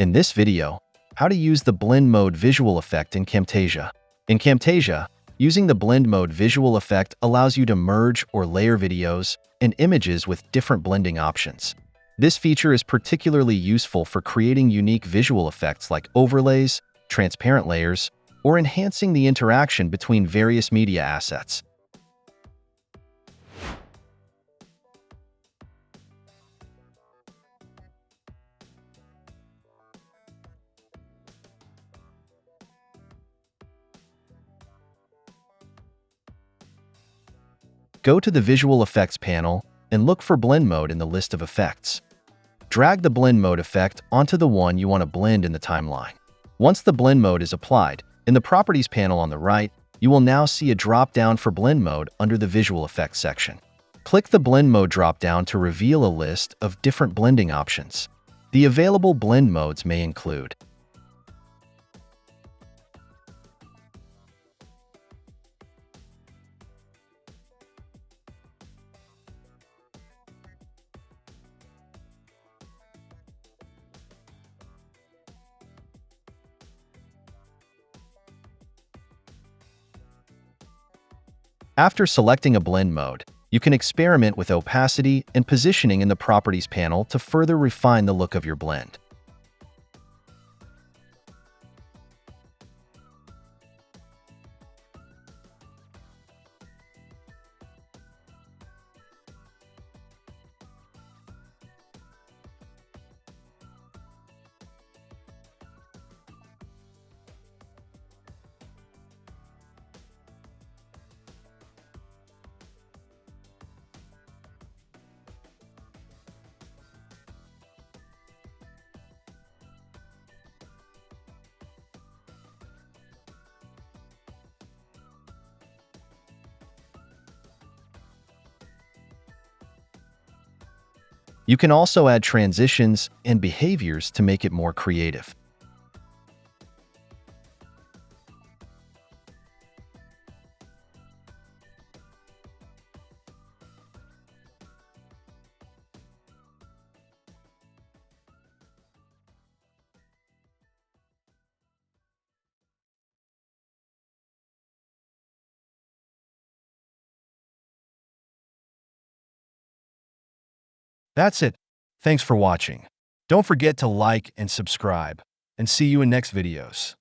In this video, how to use the blend mode visual effect in Camtasia. In Camtasia, using the blend mode visual effect allows you to merge or layer videos and images with different blending options. This feature is particularly useful for creating unique visual effects like overlays, transparent layers, or enhancing the interaction between various media assets. Go to the Visual Effects panel and look for Blend Mode in the list of effects. Drag the Blend Mode effect onto the one you want to blend in the timeline. Once the Blend Mode is applied, in the Properties panel on the right, you will now see a drop-down for Blend Mode under the Visual Effects section. Click the Blend Mode drop-down to reveal a list of different blending options. The available blend modes may include After selecting a blend mode, you can experiment with opacity and positioning in the Properties panel to further refine the look of your blend. You can also add transitions and behaviors to make it more creative. That's it. Thanks for watching. Don't forget to like and subscribe, and see you in next videos.